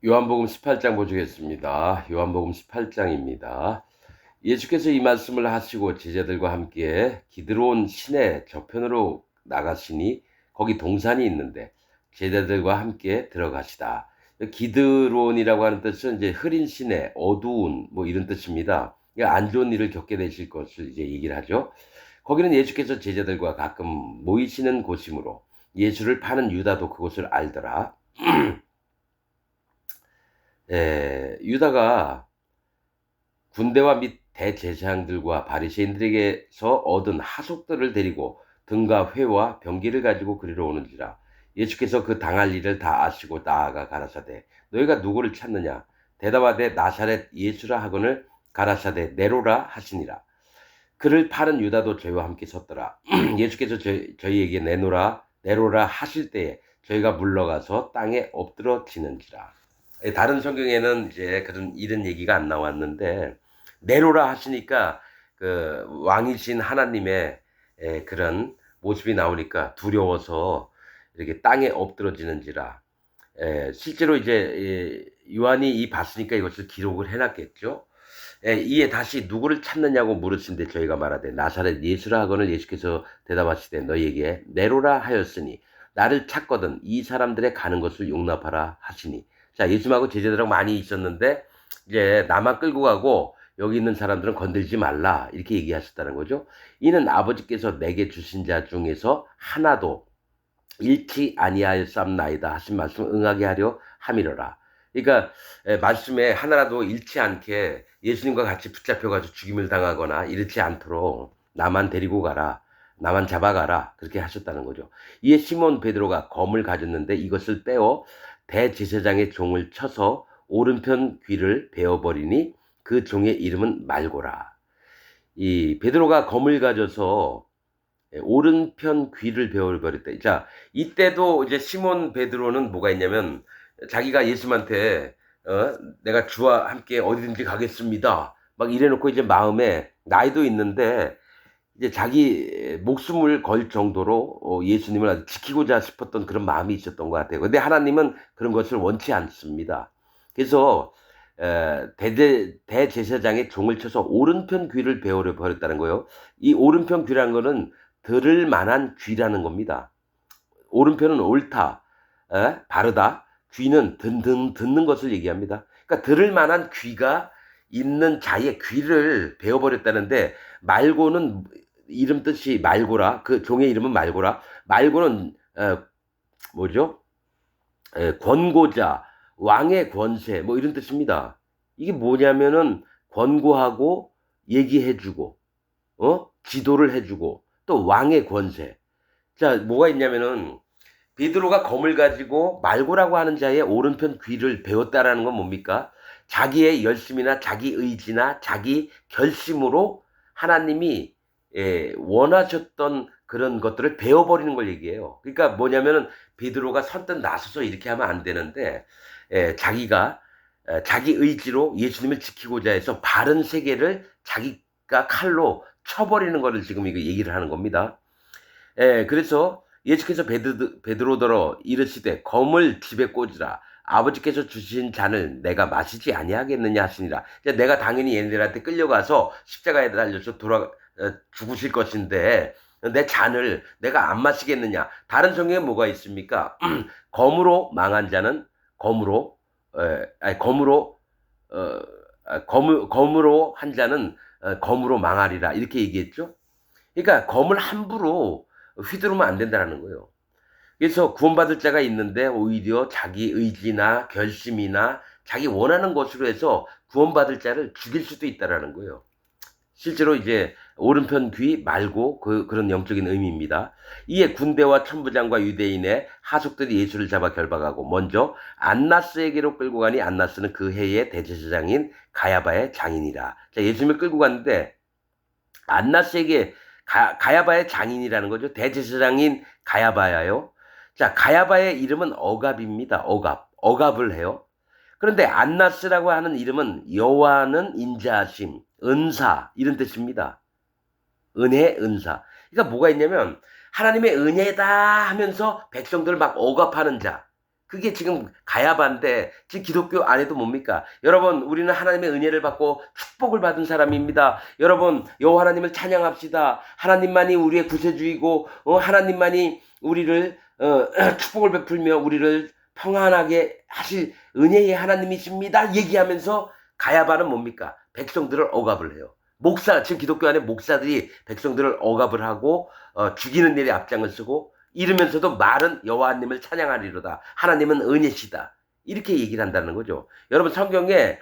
요한복음 18장 보시겠습니다. 요한복음 18장입니다. 예수께서 이 말씀을 하시고 제자들과 함께 기드론 시내 저편으로 나가시니 거기 동산이 있는데 제자들과 함께 들어가시다. 기드론이라고 하는 뜻은 이제 흐린 시내, 어두운 뭐 이런 뜻입니다. 안 좋은 일을 겪게 되실 것을 이제 얘기를 하죠. 거기는 예수께서 제자들과 가끔 모이시는 곳이므로 예수를 파는 유다도 그곳을 알더라. 유다가 군대와 및 대제사장들과 바리새인들에게서 얻은 하속들을 데리고 등과 회와 병기를 가지고 그리로 오는지라. 예수께서 그 당할 일을 다 아시고 나아가 가라사대 너희가 누구를 찾느냐 대답하되 나사렛 예수라 하거늘 가라사대 네로라 하시니라. 그를 파는 유다도 저희와 함께 섰더라. 예수께서 저희에게 내노라 하실 때에 저희가 물러가서 땅에 엎드러지는지라. 다른 성경에는 이제 그런 이런 얘기가 안 나왔는데 내로라 하시니까 그 왕이신 하나님의 그런 모습이 나오니까 두려워서 이렇게 땅에 엎드러지는지라. 실제로 이제 요한이 이 봤으니까 이것을 기록을 해놨겠죠. 이에 다시 누구를 찾느냐고 물으신데 저희가 말하되 나사렛 예수라 하거늘 예수께서 대답하시되 너희에게 내로라 하였으니 나를 찾거든 이 사람들의 가는 것을 용납하라 하시니. 자, 예수님하고 제자들하고 많이 있었는데 이제 나만 끌고 가고 여기 있는 사람들은 건들지 말라 이렇게 얘기하셨다는 거죠. 이는 아버지께서 내게 주신 자 중에서 하나도 잃지 아니하였삼나이다 하신 말씀 응하게 하려 함이로라. 그러니까 말씀에 하나라도 잃지 않게 예수님과 같이 붙잡혀가지고 죽임을 당하거나 이렇지 않도록 나만 데리고 가라. 나만 잡아가라. 그렇게 하셨다는 거죠. 이에 시몬 베드로가 검을 가졌는데 이것을 빼어 대제사장의 종을 쳐서 오른편 귀를 베어버리니 그 종의 이름은 말고라. 이 베드로가 검을 가져서 오른편 귀를 베어버렸다. 자, 이때도 이제 시몬 베드로는 뭐가 있냐면 자기가 예수님한테 내가 주와 함께 어디든지 가겠습니다. 막 이래놓고 이제 마음에 나이도 있는데 이제 자기 목숨을 걸 정도로 예수님을 아주 지키고자 싶었던 그런 마음이 있었던 것 같아요. 근데 하나님은 그런 것을 원치 않습니다. 그래서 대제사장의 종을 쳐서 오른편 귀를 베어려 버렸다는 거예요. 이 오른편 귀라는 거는 들을 만한 귀라는 겁니다. 오른편은 옳다, 바르다. 귀는 듣는 것을 얘기합니다. 그러니까 들을 만한 귀가 있는 자의 귀를 베어버렸다는데 말고는 이름 뜻이 말고라. 그 종의 이름은 말고라. 말고는 뭐죠? 권고자, 왕의 권세 뭐 이런 뜻입니다. 이게 뭐냐면은 권고하고 얘기해주고 지도를 해주고 또 왕의 권세. 자, 뭐가 있냐면은 베드로가 검을 가지고 말고라고 하는 자의 오른편 귀를 베었다라는 건 뭡니까? 자기의 열심이나 자기 의지나 자기 결심으로 하나님이 원하셨던 그런 것들을 베어버리는 걸 얘기해요. 그러니까 뭐냐면은 베드로가 선뜻 나서서 이렇게 하면 안 되는데 자기가 자기 의지로 예수님을 지키고자 해서 바른 세계를 자기가 칼로 쳐버리는 거를 지금 이거 얘기를 하는 겁니다. 그래서 예수께서 베드로더러 이르시되 검을 집에 꽂으라. 아버지께서 주신 잔을 내가 마시지 아니하겠느냐 하시니라. 내가 당연히 얘네들한테 끌려가서 십자가에 달려서 죽으실 것인데 내 잔을 내가 안 마시겠느냐. 다른 성경에 뭐가 있습니까? 검으로 망한 자는 검으로 검으로 검으로 한 자는 검으로 망하리라 이렇게 얘기했죠. 그러니까 검을 함부로 휘두르면 안 된다는 거예요. 그래서 구원받을 자가 있는데 오히려 자기 의지나 결심이나 자기 원하는 것으로 해서 구원받을 자를 죽일 수도 있다라는 거예요. 실제로 이제 오른편 귀 말고 그런 영적인 의미입니다. 이에 군대와 천부장과 유대인의 하속들이 예수를 잡아 결박하고 먼저 안나스에게로 끌고 가니 안나스는 그 해의 대제사장인 가야바의 장인이라. 자, 예수님을 끌고 갔는데 안나스에게 가야바의 장인이라는 거죠. 대제사장인 가야바야요. 자, 가야바의 이름은 억압입니다. 억압을 해요. 그런데 안나스라고 하는 이름은 여호와는 인자하심, 은사 이런 뜻입니다. 은혜, 은사. 그러니까 뭐가 있냐면 하나님의 은혜다 하면서 백성들을 막 억압하는 자. 그게 지금 가야바인데 지금 기독교 안에도 뭡니까? 여러분 우리는 하나님의 은혜를 받고 축복을 받은 사람입니다. 여러분 여호와 하나님을 찬양합시다. 하나님만이 우리의 구세주이고 하나님만이 우리를 축복을 베풀며 우리를 평안하게 하실 은혜의 하나님이십니다. 얘기하면서 가야바는 뭡니까? 백성들을 억압을 해요. 지금 기독교 안에 목사들이 백성들을 억압을 하고 죽이는 일에 앞장을 서고 이러면서도 말은 여호와님을 찬양하리로다. 하나님은 은혜시다. 이렇게 얘기를 한다는 거죠. 여러분 성경에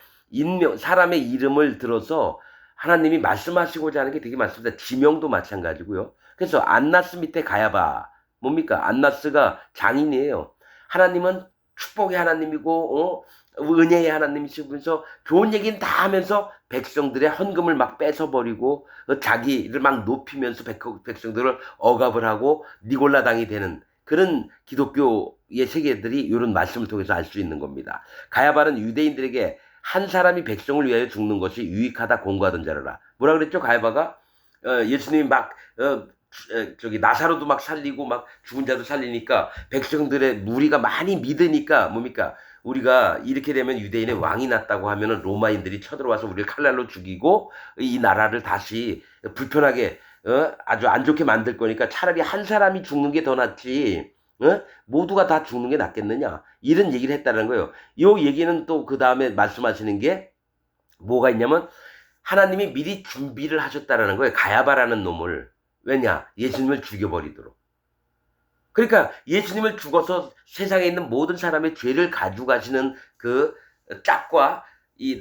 사람의 이름을 들어서 하나님이 말씀하시고자 하는 게 되게 많습니다. 지명도 마찬가지고요. 그래서 안나스 밑에 가야바 뭡니까? 안나스가 장인이에요. 하나님은 축복의 하나님이고 은혜의 하나님이시면서 좋은 얘기는 다 하면서 백성들의 헌금을 막 뺏어버리고 자기를 막 높이면서 백성들을 억압을 하고 니골라당이 되는 그런 기독교의 세계들이 이런 말씀을 통해서 알 수 있는 겁니다. 가야바는 유대인들에게 한 사람이 백성을 위하여 죽는 것이 유익하다 공고하던 자라라. 뭐라 그랬죠? 가야바가 예수님이 막 나사로도 막 살리고 막 죽은 자도 살리니까 백성들의 무리가 많이 믿으니까 뭡니까? 우리가 이렇게 되면 유대인의 왕이 났다고 하면은 로마인들이 쳐들어와서 우리를 칼날로 죽이고 이 나라를 다시 불편하게 아주 안 좋게 만들 거니까 차라리 한 사람이 죽는 게 더 낫지. 모두가 다 죽는 게 낫겠느냐? 이런 얘기를 했다는 거예요. 이 얘기는 또 그 다음에 말씀하시는 게 뭐가 있냐면 하나님이 미리 준비를 하셨다라는 거예요. 가야바라는 놈을. 왜냐? 예수님을 죽여버리도록. 그러니까 예수님을 죽어서 세상에 있는 모든 사람의 죄를 가져가시는 그 짝과 이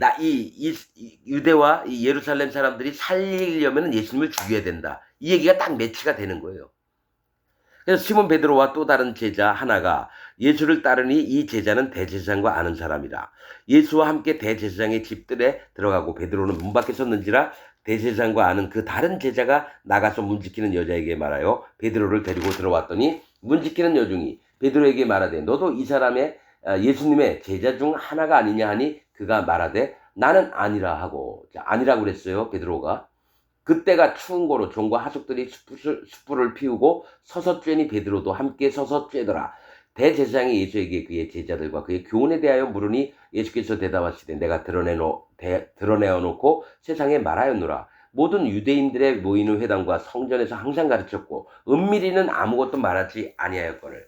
유대와 이 예루살렘 사람들이 살리려면 예수님을 죽여야 된다. 이 얘기가 딱 매치가 되는 거예요. 그래서 시몬 베드로와 또 다른 제자 하나가 예수를 따르니 이 제자는 대제사장과 아는 사람이라. 예수와 함께 대제사장의 집들에 들어가고 베드로는 문 밖에 섰는지라 대제사장과 아는 그 다른 제자가 나가서 문 지키는 여자에게 말하여 베드로를 데리고 들어왔더니 문 지키는 여중이 베드로에게 말하되 너도 이 사람의 예수님의 제자 중 하나가 아니냐 하니 그가 말하되 나는 아니라 하고 아니라고 그랬어요. 베드로가. 그때가 추운 거로 종과 하숙들이 숯불을 피우고 서서 쬐니 베드로도 함께 서서 쬐더라. 대제사장이 예수에게 그의 제자들과 그의 교훈에 대하여 물으니 예수께서 대답하시되 내가 드러내어 놓고 세상에 말하였노라. 모든 유대인들의 모이는 회당과 성전에서 항상 가르쳤고 은밀히는 아무것도 말하지 아니하였거늘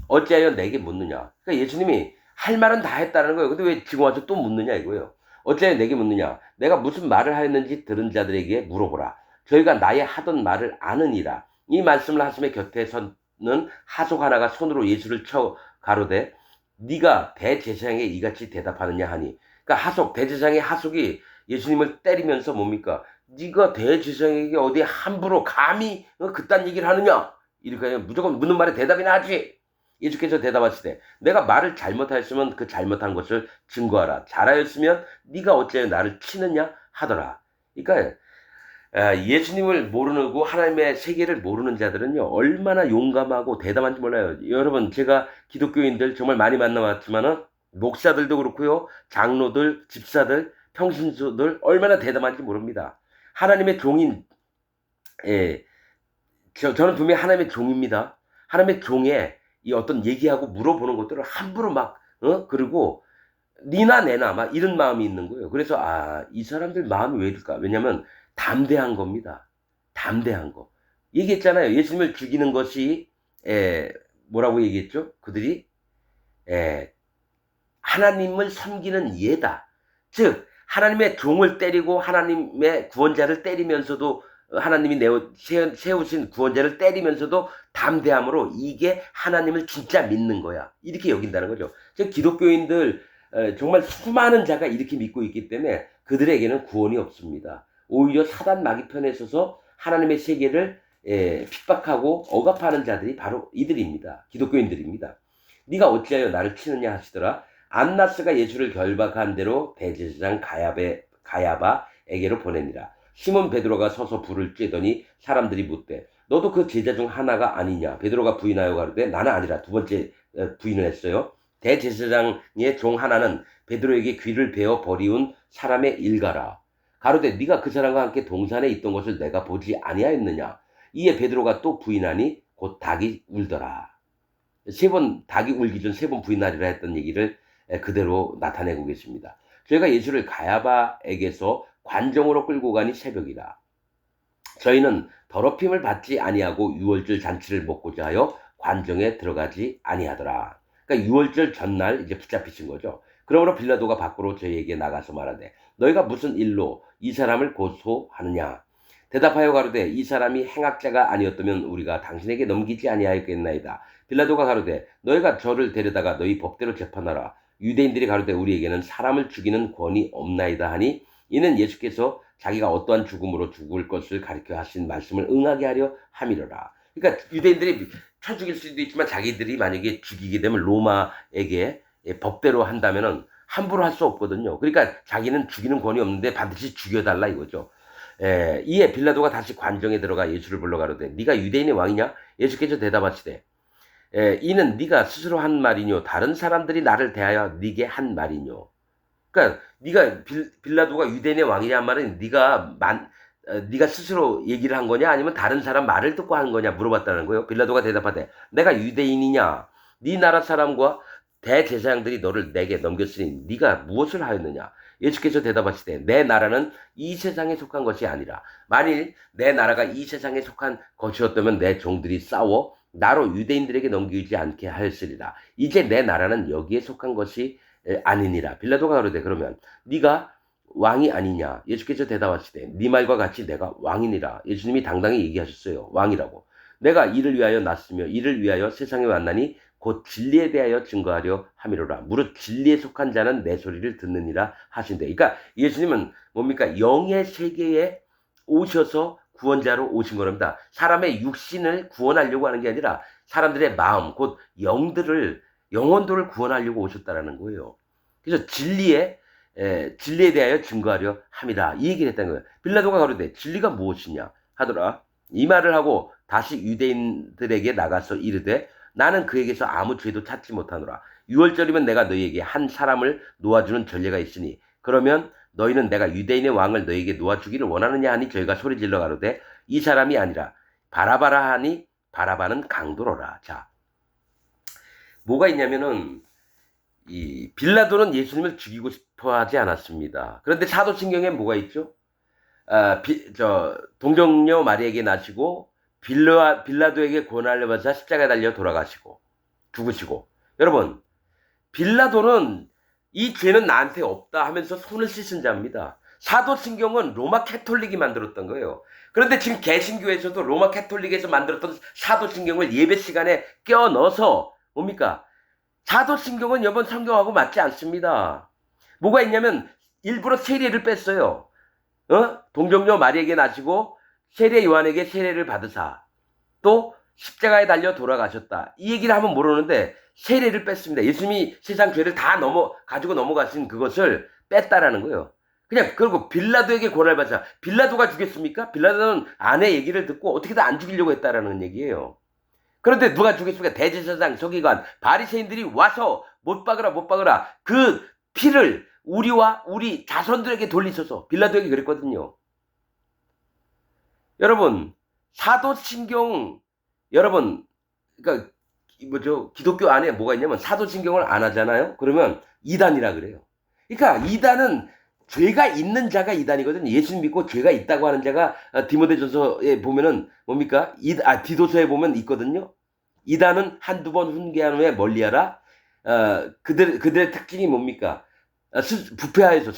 어찌하여 내게 묻느냐. 그러니까 예수님이 할 말은 다 했다는 거예요. 근데 왜 지금 와서 또 묻느냐 이거예요. 어찌하여 내게 묻느냐. 내가 무슨 말을 하였는지 들은 자들에게 물어보라. 저희가 나의 하던 말을 아느니라. 이 말씀을 하심에 곁에 서는 하속 하나가 손으로 예수를 쳐 가로되 네가 대제사장에 이같이 대답하느냐 하니. 그러니까 대제사장의 하속이 예수님을 때리면서 뭡니까? 네가 대제사장에게 어디 함부로 감히 그딴 얘기를 하느냐? 이렇게 무조건 묻는 말에 대답이나 하지. 예수께서 대답하시되 내가 말을 잘못하였으면 그 잘못한 것을 증거하라. 잘하였으면 네가 어찌하여 나를 치느냐 하더라. 그러니까 예수님을 모르고 하나님의 세계를 모르는 자들은요 얼마나 용감하고 대담한지 몰라요. 여러분 제가 기독교인들 정말 많이 만나봤지만은 목사들도 그렇고요 장로들 집사들 평신도들 얼마나 대담한지 모릅니다. 하나님의 종인 저는 분명히 하나님의 종입니다. 하나님의 종에 이 어떤 얘기하고 물어보는 것들을 함부로 막 그리고 니나 내나 막 이런 마음이 있는 거예요. 그래서 이 사람들 마음이 왜 이럴까? 왜냐면 담대한 겁니다. 담대한 거. 얘기했잖아요. 예수님을 죽이는 것이 뭐라고 얘기했죠? 그들이 하나님을 섬기는 예다. 즉 하나님의 종을 때리고 하나님의 구원자를 때리면서도 하나님이 세우신 구원자를 때리면서도 담대함으로 이게 하나님을 진짜 믿는 거야. 이렇게 여긴다는 거죠. 즉 기독교인들 정말 수많은 자가 이렇게 믿고 있기 때문에 그들에게는 구원이 없습니다. 오히려 사단 마귀 편에 서서 하나님의 세계를 핍박하고 억압하는 자들이 바로 이들입니다. 기독교인들입니다. 네가 어찌하여 나를 치느냐 하시더라. 안나스가 예수를 결박한 대로 대제사장 가야바에게로 보내니라. 시몬 베드로가 서서 불을 쬐더니 사람들이 묻되 너도 그 제자 중 하나가 아니냐. 베드로가 부인하여 가로되 나는 아니라. 두 번째 부인을 했어요. 대제사장의 종 하나는 베드로에게 귀를 베어 버리운 사람의 일가라. 가로되 네가 그 사람과 함께 동산에 있던 것을 내가 보지 아니하였느냐. 이에 베드로가 또 부인하니 곧 닭이 울더라. 닭이 울기 전 3번 부인하리라 했던 얘기를 그대로 나타내고 계십니다. 저희가 예수를 가야바에게서 관정으로 끌고 가니 새벽이라. 저희는 더럽힘을 받지 아니하고 유월절 잔치를 먹고자 하여 관정에 들어가지 아니하더라. 그러니까 유월절 전날 이제 붙잡히신 거죠. 그러므로 빌라도가 밖으로 저희에게 나가서 말하되 너희가 무슨 일로 이 사람을 고소하느냐. 대답하여 가로되 이 사람이 행악자가 아니었다면 우리가 당신에게 넘기지 아니하였겠나이다. 빌라도가 가로되 너희가 저를 데려다가 너희 법대로 재판하라. 유대인들이 가로되 우리에게는 사람을 죽이는 권이 없나이다 하니 이는 예수께서 자기가 어떠한 죽음으로 죽을 것을 가리켜 하신 말씀을 응하게 하려 함이로라. 그러니까 유대인들이 쳐 죽일 수도 있지만 자기들이 만약에 죽이게 되면 로마에게 법대로 한다면은 함부로 할 수 없거든요. 그러니까 자기는 죽이는 권이 없는데 반드시 죽여달라 이거죠. 이에 빌라도가 다시 관정에 들어가 예수를 불러 가로되 네가 유대인의 왕이냐? 예수께서 대답하시되 이는 네가 스스로 한 말이뇨 다른 사람들이 나를 대하여 네게 한 말이뇨. 그러니까 네가 빌라도가 유대인의 왕이냐 말은 네가 스스로 얘기를 한 거냐 아니면 다른 사람 말을 듣고 한 거냐 물어봤다는 거예요. 빌라도가 대답하되 내가 유대인이냐? 네 나라 사람과 대제사장들이 너를 내게 넘겼으니 네가 무엇을 하였느냐? 예수께서 대답하시되 내 나라는 이 세상에 속한 것이 아니라 만일 내 나라가 이 세상에 속한 것이었다면 내 종들이 싸워 나로 유대인들에게 넘기지 않게 하였으리라. 이제 내 나라는 여기에 속한 것이 아니니라. 빌라도가 가로되 그러면 네가 왕이 아니냐? 예수께서 대답하시되 네 말과 같이 내가 왕이니라. 예수님이 당당히 얘기하셨어요. 왕이라고. 내가 이를 위하여 났으며 이를 위하여 세상에 왔나니 곧 진리에 대하여 증거하려 함이로라. 무릇 진리에 속한 자는 내 소리를 듣느니라 하신대. 그러니까 예수님은 뭡니까? 영의 세계에 오셔서 구원자로 오신 거랍니다. 사람의 육신을 구원하려고 하는 게 아니라 사람들의 마음, 곧 영혼들을 구원하려고 오셨다라는 거예요. 그래서 진리에 대하여 증거하려 함이라. 이 얘기를 했다는 거예요. 빌라도가 가로되 진리가 무엇이냐 하더라. 이 말을 하고 다시 유대인들에게 나가서 이르되 나는 그에게서 아무 죄도 찾지 못하노라. 유월절이면 내가 너희에게 한 사람을 놓아주는 전례가 있으니 그러면 너희는 내가 유대인의 왕을 너희에게 놓아주기를 원하느냐 하니 저희가 소리질러 가로되 이 사람이 아니라 바라바라 하니 바라바는 강도로라. 자, 뭐가 있냐면은 이 빌라도는 예수님을 죽이고 싶어 하지 않았습니다. 그런데 사도신경에 뭐가 있죠? 동정녀 마리에게 나시고 빌라도에게 고난을 받아 십자가에 달려 돌아가시고 죽으시고. 여러분, 빌라도는 이 죄는 나한테 없다 하면서 손을 씻은 자입니다. 사도신경은 로마 캐톨릭이 만들었던 거예요. 그런데 지금 개신교에서도 로마 캐톨릭에서 만들었던 사도신경을 예배 시간에 껴 넣어서 뭡니까? 사도신경은 여러분 성경하고 맞지 않습니다. 뭐가 있냐면 일부러 세례를 뺐어요. 동정녀 마리에게 나시고 세례 요한에게 세례를 받으사 또 십자가에 달려 돌아가셨다. 이 얘기를 하면 모르는데 세례를 뺐습니다. 예수님이 세상 죄를 다 가지고 넘어가신 그것을 뺐다라는 거예요. 그냥 그리고 빌라도에게 고난을 받자. 빌라도가 죽였습니까? 빌라도는 아내 얘기를 듣고 어떻게든 안 죽이려고 했다라는 얘기예요. 그런데 누가 죽였습니까? 대제사장, 서기관, 바리새인들이 와서 못 박으라 그 피를 우리와 우리 자손들에게 돌리셔서 빌라도에게 그랬거든요. 여러분, 사도신경 여러분 그러니까 기독교 안에 뭐가 있냐면 사도신경을 안 하잖아요. 그러면 이단이라 그래요. 그러니까 이단은 죄가 있는 자가 이단이거든요. 예수 믿고 죄가 있다고 하는 자가 디모데전서에 보면은 뭡니까? 디도서에 보면 있거든요. 이단은 한두 번 훈계한 후에 멀리하라. 그들의 특징이 뭡니까? 부패하여서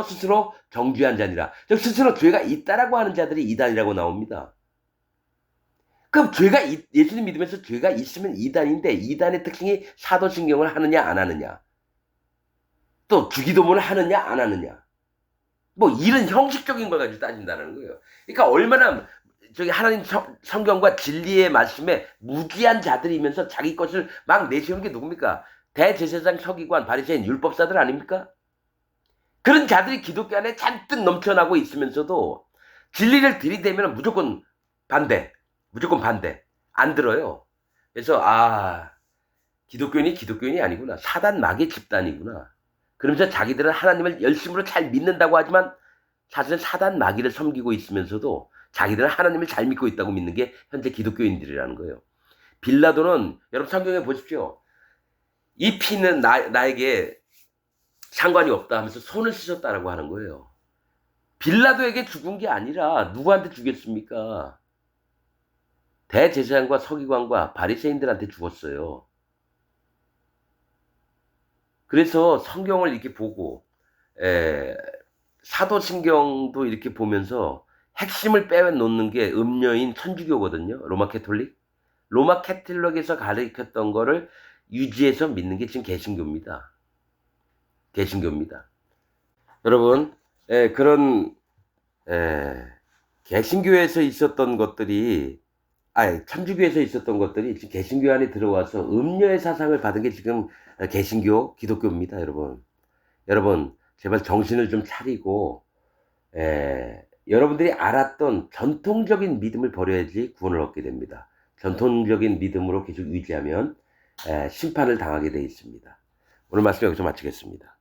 스스로 정죄한 자니라. 즉 스스로 죄가 있다라고 하는 자들이 이단이라고 나옵니다. 그럼 예수님 믿으면서 죄가 있으면 이단인데 이단의 특징이 사도신경을 하느냐 안 하느냐, 또 주기도문을 하느냐 안 하느냐, 뭐 이런 형식적인 걸 가지고 따진다는 거예요. 그러니까 얼마나 하나님 성경과 진리의 말씀에 무지한 자들이면서 자기 것을 막 내세우는 게 누굽니까? 대제사장, 서기관, 바리새인, 율법사들 아닙니까? 그런 자들이 기독교 안에 잔뜩 넘쳐나고 있으면서도 진리를 들이대면 무조건 반대. 안 들어요. 그래서 기독교인이 아니구나. 사단 마귀의 집단이구나. 그러면서 자기들은 하나님을 열심으로 잘 믿는다고 하지만 사실은 사단 마귀를 섬기고 있으면서도 자기들은 하나님을 잘 믿고 있다고 믿는 게 현재 기독교인들이라는 거예요. 빌라도는 여러분 성경에 보십시오. 이 피는 나에게 상관이 없다 하면서 손을 씻었다라고 하는 거예요. 빌라도에게 죽은 게 아니라 누구한테 죽였습니까? 대제사장과 서기관과 바리새인들한테 죽었어요. 그래서 성경을 이렇게 보고 사도신경도 이렇게 보면서 핵심을 빼놓는 게 음녀인 천주교거든요. 로마 캐톨릭. 로마 캐톨릭에서 가르쳤던 거를 유지해서 믿는 게 지금 개신교입니다. 개신교입니다. 여러분, 그런 개신교에서 있었던 것들이, 천주교에서 있었던 것들이 지금 개신교 안에 들어와서 음녀의 사상을 받은 게 지금 개신교, 기독교입니다, 여러분. 여러분, 제발 정신을 좀 차리고, 여러분들이 알았던 전통적인 믿음을 버려야지 구원을 얻게 됩니다. 전통적인 믿음으로 계속 유지하면 심판을 당하게 되어 있습니다. 오늘 말씀 여기서 마치겠습니다.